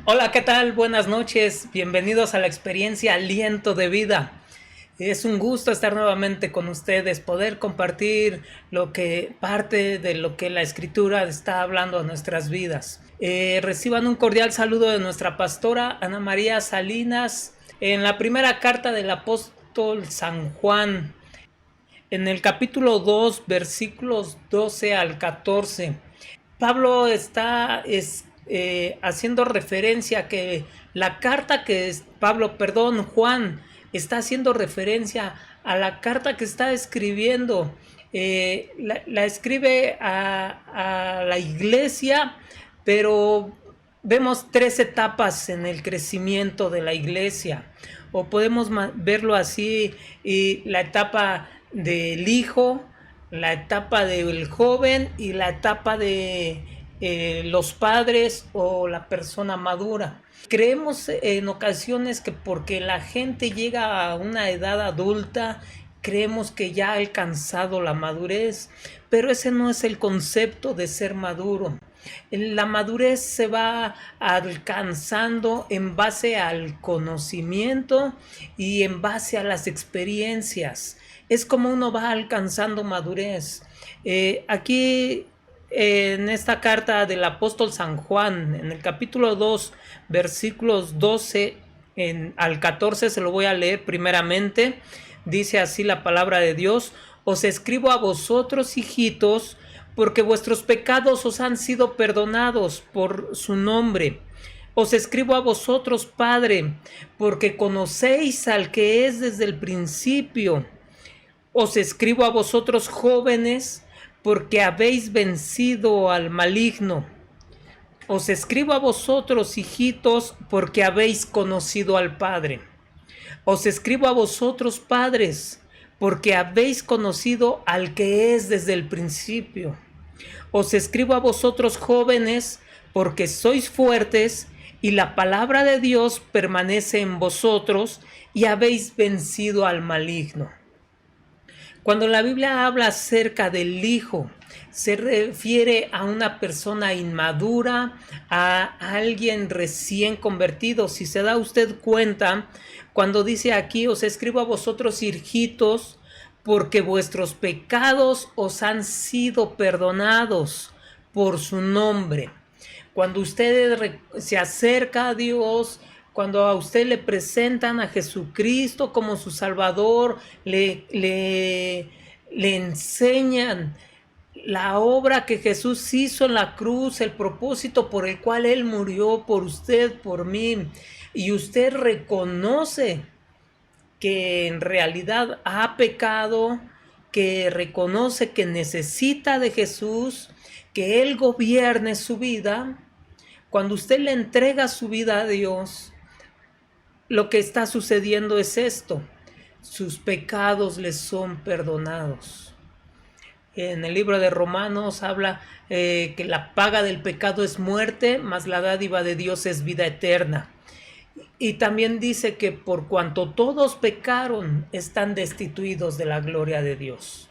Hola, ¿qué tal? Buenas noches. Bienvenidos a la experiencia Aliento de Vida. Es un gusto estar nuevamente con ustedes, poder compartir parte de lo que la Escritura está hablando a nuestras vidas. Reciban un cordial saludo de nuestra pastora Ana María Salinas en la primera carta del apóstol San Juan, en el capítulo 2, versículos 12 al 14. Pablo está haciendo referencia a que la carta que es, Juan está haciendo referencia a la carta que está escribiendo. La escribe a la iglesia, pero vemos tres etapas en el crecimiento de la iglesia, o podemos verlo así, y la etapa del hijo, la etapa del joven y la etapa de los padres o la persona madura. Creemos en ocasiones que porque la gente llega a una edad adulta, creemos que ya ha alcanzado la madurez, pero ese no es el concepto de ser maduro. La madurez se va alcanzando en base al conocimiento y en base a las experiencias. Es como uno va alcanzando madurez. Aquí en esta carta del apóstol San Juan, en el capítulo 2, versículos 12 al 14, se lo voy a leer primeramente. Dice así la palabra de Dios: os escribo a vosotros, hijitos, porque vuestros pecados os han sido perdonados por su nombre. Os escribo a vosotros, Padre, porque conocéis al que es desde el principio. Os escribo a vosotros, jóvenes, porque habéis vencido al maligno. Os escribo a vosotros, hijitos, porque habéis conocido al Padre. Os escribo a vosotros, padres, porque habéis conocido al que es desde el principio. Os escribo a vosotros, jóvenes, porque sois fuertes y la palabra de Dios permanece en vosotros y habéis vencido al maligno. Cuando la Biblia habla acerca del Hijo, se refiere a una persona inmadura, a alguien recién convertido. Si se da usted cuenta, cuando dice aquí: os escribo a vosotros, hijitos, porque vuestros pecados os han sido perdonados por su nombre. Cuando usted se acerca a Dios, cuando a usted le presentan a Jesucristo como su Salvador, le enseñan la obra que Jesús hizo en la cruz, el propósito por el cual Él murió por usted, por mí, y usted reconoce que en realidad ha pecado, que reconoce que necesita de Jesús, que Él gobierne su vida. Cuando usted le entrega su vida a Dios, lo que está sucediendo es esto: sus pecados les son perdonados. En el libro de Romanos habla que la paga del pecado es muerte, mas la dádiva de Dios es vida eterna. Y también dice que por cuanto todos pecaron, están destituidos de la gloria de Dios.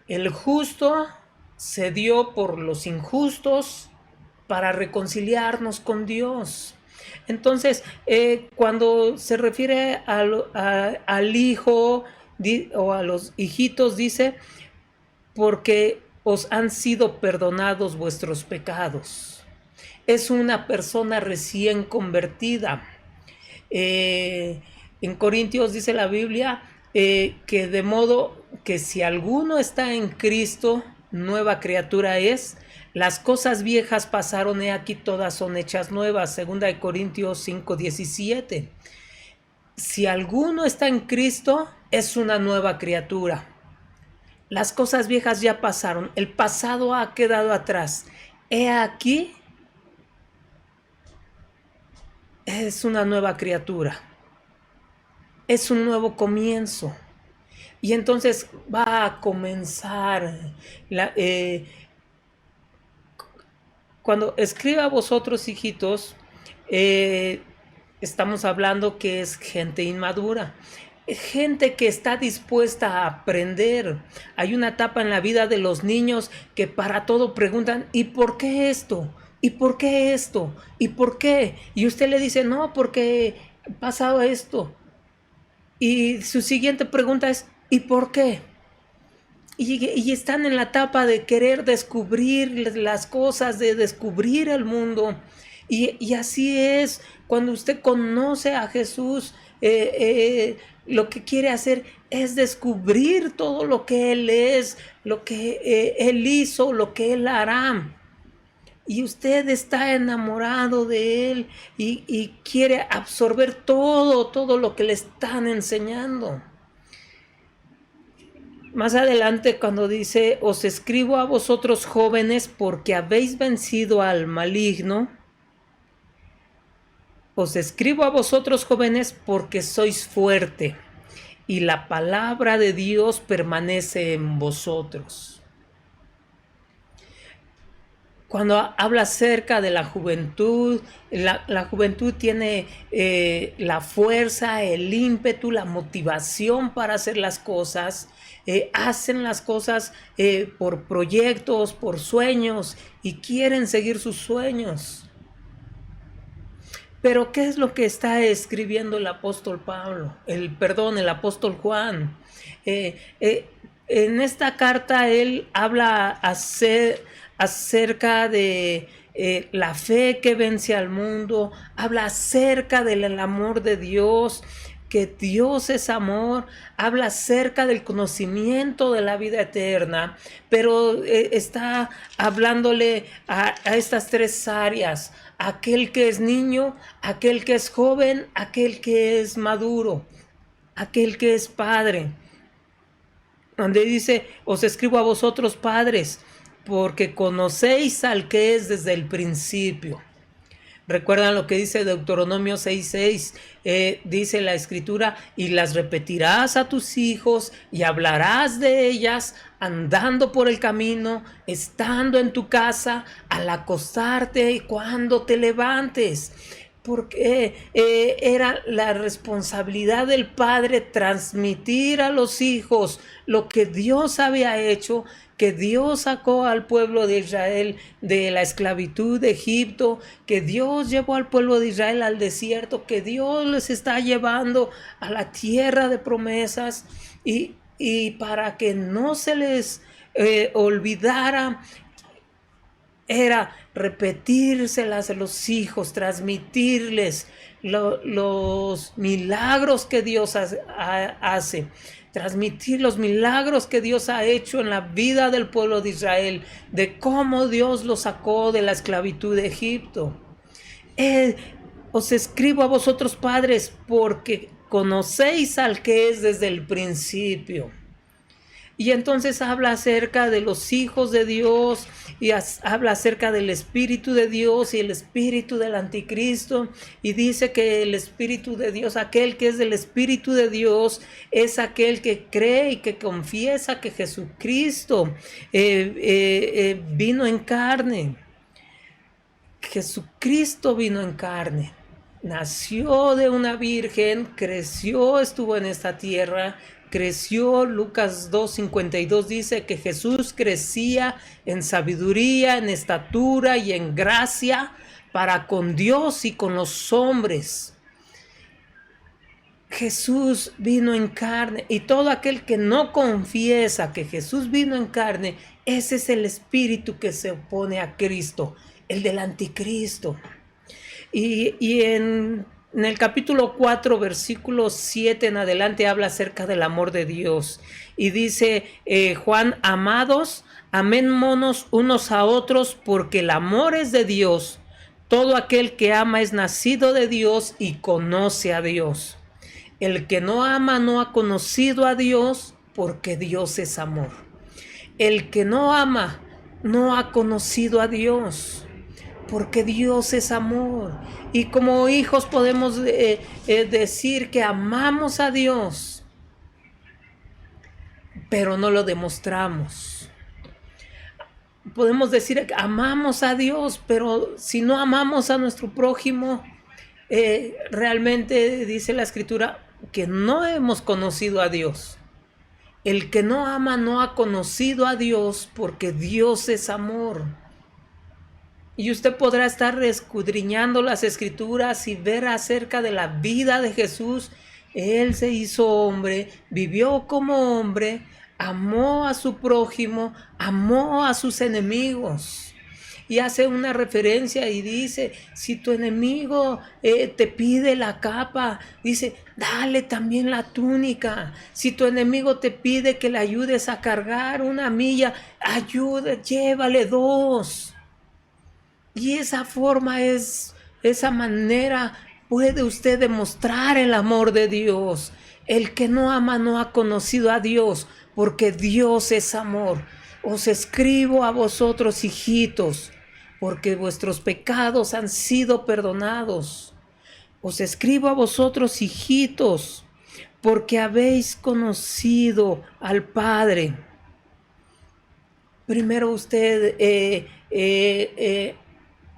El justo se dio por los injustos para reconciliarnos con Dios. Entonces, cuando se refiere al hijo o a los hijitos, dice: porque os han sido perdonados vuestros pecados. Es una persona recién convertida. En Corintios dice la Biblia que de modo que si alguno está en Cristo, nueva criatura es. Las cosas viejas pasaron, he aquí todas son hechas nuevas. Segunda de Corintios 5:17. Si alguno está en Cristo, es una nueva criatura. Las cosas viejas ya pasaron, el pasado ha quedado atrás. He aquí, es una nueva criatura. Es un nuevo comienzo. Y entonces va a comenzar cuando escriba a vosotros, hijitos, estamos hablando que es gente inmadura, gente que está dispuesta a aprender. Hay una etapa en la vida de los niños que para todo preguntan: ¿y por qué esto? ¿Y por qué esto? ¿Y por qué? Y usted le dice, no, porque ha pasado esto. Y su siguiente pregunta es, ¿y por qué? Y están en la etapa de querer descubrir las cosas, de descubrir el mundo. Y así es, cuando usted conoce a Jesús, lo que quiere hacer es descubrir todo lo que Él es, lo que Él hizo, lo que Él hará. Y usted está enamorado de Él y quiere absorber todo lo que le están enseñando. Más adelante cuando dice, os escribo a vosotros jóvenes porque habéis vencido al maligno. Os escribo a vosotros jóvenes porque sois fuerte y la palabra de Dios permanece en vosotros. Cuando habla acerca de la juventud, la juventud tiene la fuerza, el ímpetu, la motivación para hacer las cosas. Hacen las cosas por proyectos, por sueños y quieren seguir sus sueños. Pero ¿qué es lo que está escribiendo el apóstol Pablo? El apóstol Juan. En esta carta él habla acerca de la fe que vence al mundo, habla acerca del amor de Dios, que Dios es amor, habla acerca del conocimiento de la vida eterna, pero está hablándole a estas tres áreas: aquel que es niño, aquel que es joven, aquel que es maduro, aquel que es padre. Donde dice, os escribo a vosotros padres, porque conocéis al que es desde el principio. ¿Recuerdan lo que dice Deuteronomio 6:6? Dice la escritura, y las repetirás a tus hijos y hablarás de ellas andando por el camino, estando en tu casa, al acostarte y cuando te levantes. Porque era la responsabilidad del padre transmitir a los hijos lo que Dios había hecho, que Dios sacó al pueblo de Israel de la esclavitud de Egipto, que Dios llevó al pueblo de Israel al desierto, que Dios les está llevando a la tierra de promesas, y para que no se les olvidara, era repetírselas a los hijos, transmitirles los milagros que Dios hace, transmitir los milagros que Dios ha hecho en la vida del pueblo de Israel, de cómo Dios los sacó de la esclavitud de Egipto. Os escribo a vosotros padres porque conocéis al que es desde el principio. Y entonces habla acerca de los hijos de Dios y habla acerca del Espíritu de Dios y el Espíritu del Anticristo. Y dice que el Espíritu de Dios, aquel que es del Espíritu de Dios, es aquel que cree y que confiesa que Jesucristo vino en carne. Jesucristo vino en carne. Nació de una virgen, creció, estuvo en esta tierra, creció. Lucas 2:52 dice que Jesús crecía en sabiduría, en estatura y en gracia para con Dios y con los hombres. Jesús vino en carne, y todo aquel que no confiesa que Jesús vino en carne, ese es el espíritu que se opone a Cristo, el del anticristo. Y en el capítulo 4, versículo 7 en adelante, habla acerca del amor de Dios. Y dice Juan, amados, amémonos unos a otros, porque el amor es de Dios. Todo aquel que ama es nacido de Dios y conoce a Dios. El que no ama no ha conocido a Dios, porque Dios es amor. El que no ama no ha conocido a Dios, porque Dios es amor. Y como hijos podemos decir que amamos a Dios, pero no lo demostramos. Podemos decir que amamos a Dios, pero si no amamos a nuestro prójimo, realmente dice la Escritura que no hemos conocido a Dios. El que no ama no ha conocido a Dios, porque Dios es amor. Y usted podrá estar escudriñando las escrituras y ver acerca de la vida de Jesús. Él se hizo hombre, vivió como hombre, amó a su prójimo, amó a sus enemigos. Y hace una referencia y dice, si tu enemigo te pide la capa, dice, dale también la túnica. Si tu enemigo te pide que le ayudes a cargar una milla, ayuda, llévale 2. Y esa manera puede usted demostrar el amor de Dios. El que no ama no ha conocido a Dios, porque Dios es amor. Os escribo a vosotros, hijitos, porque vuestros pecados han sido perdonados. Os escribo a vosotros, hijitos, porque habéis conocido al Padre. Primero usted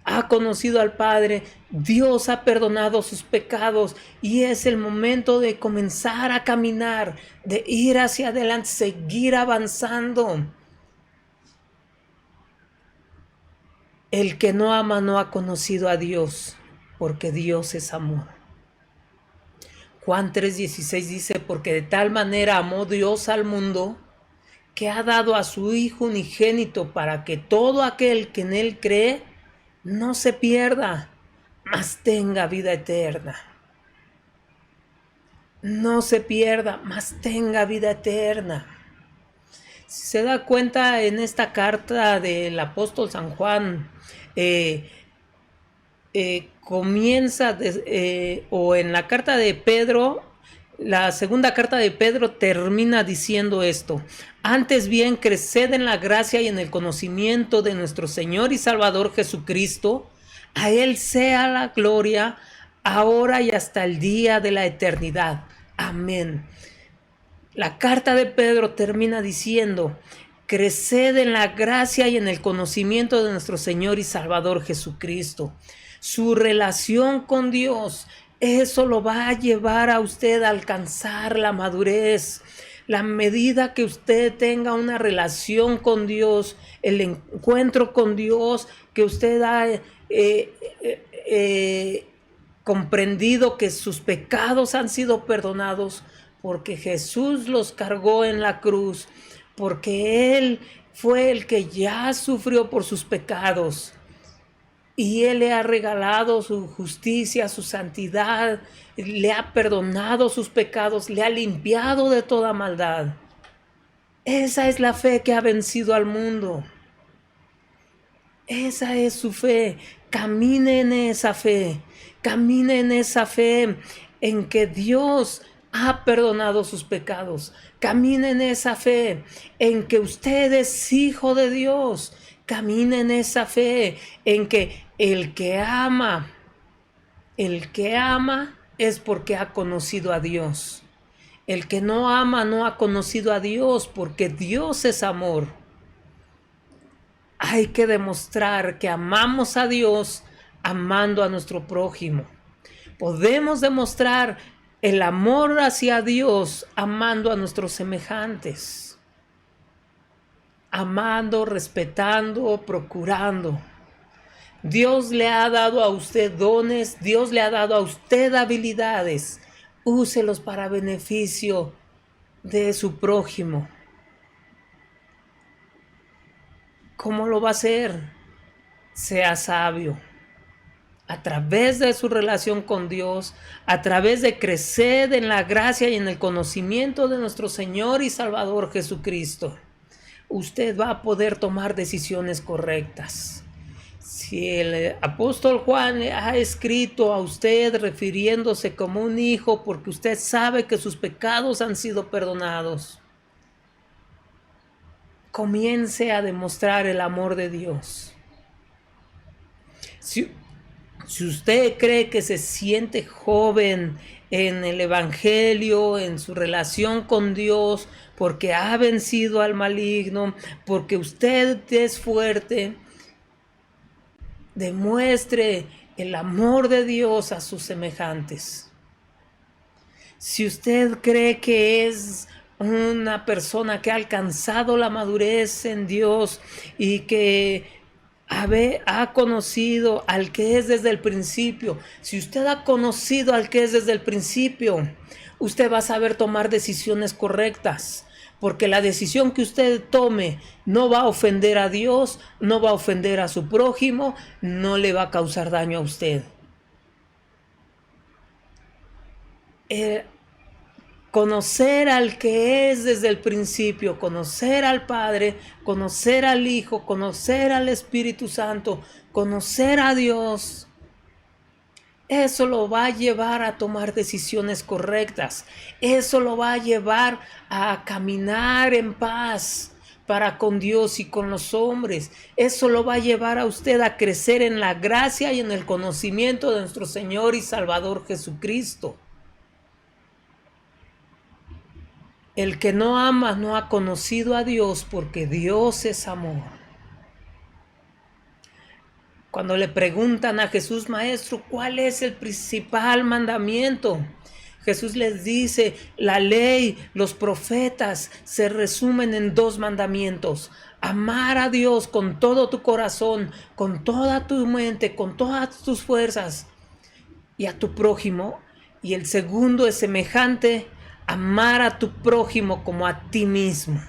ha conocido al Padre, Dios ha perdonado sus pecados y es el momento de comenzar a caminar, de ir hacia adelante, seguir avanzando. El que no ama no ha conocido a Dios, porque Dios es amor. Juan 3:16 dice, porque de tal manera amó Dios al mundo, que ha dado a su Hijo unigénito para que todo aquel que en Él cree no se pierda, mas tenga vida eterna. No se pierda, mas tenga vida eterna. Si se da cuenta en esta carta del apóstol San Juan, comienza, o en la carta de Pedro, la segunda carta de Pedro termina diciendo esto: antes bien, creced en la gracia y en el conocimiento de nuestro Señor y Salvador Jesucristo. A Él sea la gloria, ahora y hasta el día de la eternidad. Amén. La carta de Pedro termina diciendo: creced en la gracia y en el conocimiento de nuestro Señor y Salvador Jesucristo. Su relación con Dios, eso lo va a llevar a usted a alcanzar la madurez. La medida que usted tenga una relación con Dios, el encuentro con Dios, que usted ha comprendido que sus pecados han sido perdonados, porque Jesús los cargó en la cruz, porque Él fue el que ya sufrió por sus pecados. Y Él le ha regalado su justicia, su santidad, le ha perdonado sus pecados, le ha limpiado de toda maldad. Esa es la fe que ha vencido al mundo. Esa es su fe. Camine en esa fe. Camine en esa fe en que Dios ha perdonado sus pecados. Camine en esa fe en que usted es hijo de Dios. Camine en esa fe en que el que ama es porque ha conocido a Dios. El que no ama no ha conocido a Dios, porque Dios es amor. Hay que demostrar que amamos a Dios amando a nuestro prójimo. Podemos demostrar el amor hacia Dios amando a nuestros semejantes. Amando, respetando, procurando. Dios le ha dado a usted dones, Dios le ha dado a usted habilidades. Úselos para beneficio de su prójimo. ¿Cómo lo va a hacer? Sea sabio. A través de su relación con Dios, a través de crecer en la gracia y en el conocimiento de nuestro Señor y Salvador Jesucristo, usted va a poder tomar decisiones correctas. Si el apóstol Juan ha escrito a usted refiriéndose como un hijo porque usted sabe que sus pecados han sido perdonados, comience a demostrar el amor de Dios. Si usted cree que se siente joven en el Evangelio, en su relación con Dios, porque ha vencido al maligno, porque usted es fuerte, demuestre el amor de Dios a sus semejantes. Si usted cree que es una persona que ha alcanzado la madurez en Dios y que ha conocido al que es desde el principio. Si usted ha conocido al que es desde el principio, usted va a saber tomar decisiones correctas, porque la decisión que usted tome no va a ofender a Dios, no va a ofender a su prójimo, no le va a causar daño a usted. Conocer al que es desde el principio, conocer al Padre, conocer al Hijo, conocer al Espíritu Santo, conocer a Dios, eso lo va a llevar a tomar decisiones correctas. Eso lo va a llevar a caminar en paz para con Dios y con los hombres. Eso lo va a llevar a usted a crecer en la gracia y en el conocimiento de nuestro Señor y Salvador Jesucristo. El que no ama no ha conocido a Dios, porque Dios es amor. Cuando le preguntan a Jesús, maestro, ¿cuál es el principal mandamiento? Jesús les dice, la ley, los profetas se resumen en 2 mandamientos. Amar a Dios con todo tu corazón, con toda tu mente, con todas tus fuerzas, y a tu prójimo. Y el segundo es semejante, amar a tu prójimo como a ti mismo.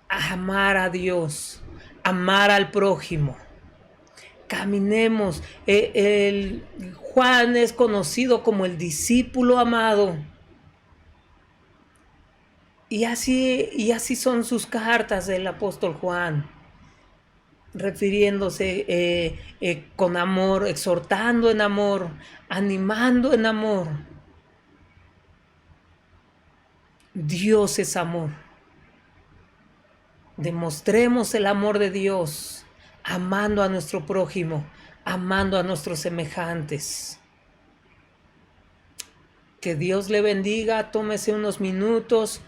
Amar a Dios, amar al prójimo. Caminemos. Juan es conocido como el discípulo amado. Y así son sus cartas del apóstol Juan, refiriéndose con amor, exhortando en amor, animando en amor. Dios es amor. Demostremos el amor de Dios, amando a nuestro prójimo, amando a nuestros semejantes. Que Dios le bendiga, tómese unos minutos,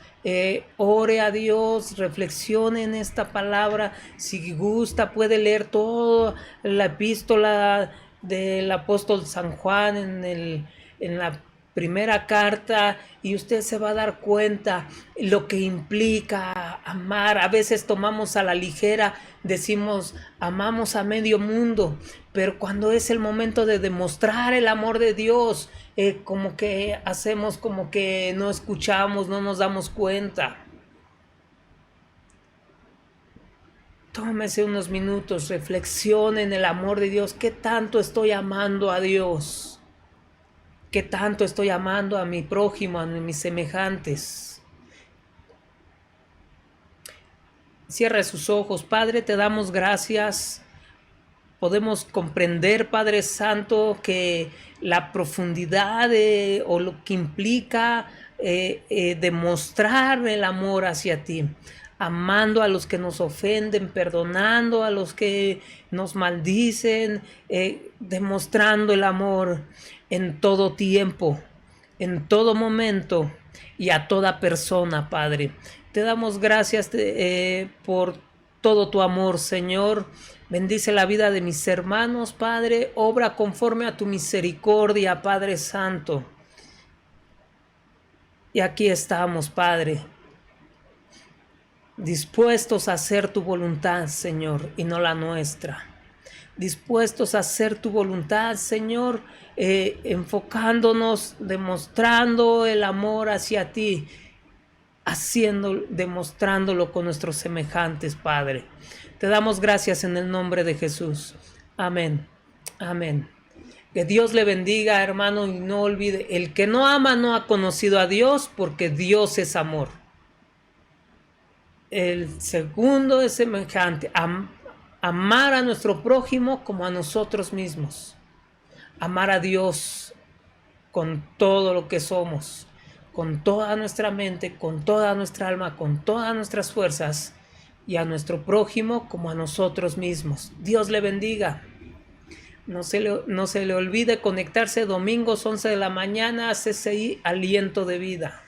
ore a Dios, reflexione en esta palabra. Si gusta, puede leer toda la epístola del apóstol San Juan en la primera carta, y usted se va a dar cuenta lo que implica amar. A veces tomamos a la ligera, decimos amamos a medio mundo, pero cuando es el momento de demostrar el amor de Dios, como que hacemos como que no escuchamos, no nos damos cuenta. Tómese unos minutos, reflexione en el amor de Dios. ¿Qué tanto estoy amando a Dios? ¿Qué tanto estoy amando a mi prójimo, a mis semejantes? Cierre sus ojos. Padre, te damos gracias. Podemos comprender, Padre Santo, que la profundidad o lo que implica demostrar el amor hacia ti, amando a los que nos ofenden, perdonando a los que nos maldicen, demostrando el amor en todo tiempo, en todo momento y a toda persona, Padre. Te damos gracias por todo tu amor, Señor. Bendice la vida de mis hermanos, Padre. Obra conforme a tu misericordia, Padre Santo. Y aquí estamos, Padre, dispuestos a hacer tu voluntad, Señor, y no la nuestra. Dispuestos a hacer tu voluntad, Señor, enfocándonos, demostrando el amor hacia ti, demostrándolo con nuestros semejantes, Padre. Te damos gracias en el nombre de Jesús. Amén. Amén. Que Dios le bendiga, hermano, y no olvide, el que no ama no ha conocido a Dios, porque Dios es amor. El segundo es semejante, amar a nuestro prójimo como a nosotros mismos. Amar a Dios con todo lo que somos, con toda nuestra mente, con toda nuestra alma, con todas nuestras fuerzas, y a nuestro prójimo como a nosotros mismos. Dios le bendiga. No se le olvide conectarse domingos 11 de la mañana a CCI Aliento de Vida.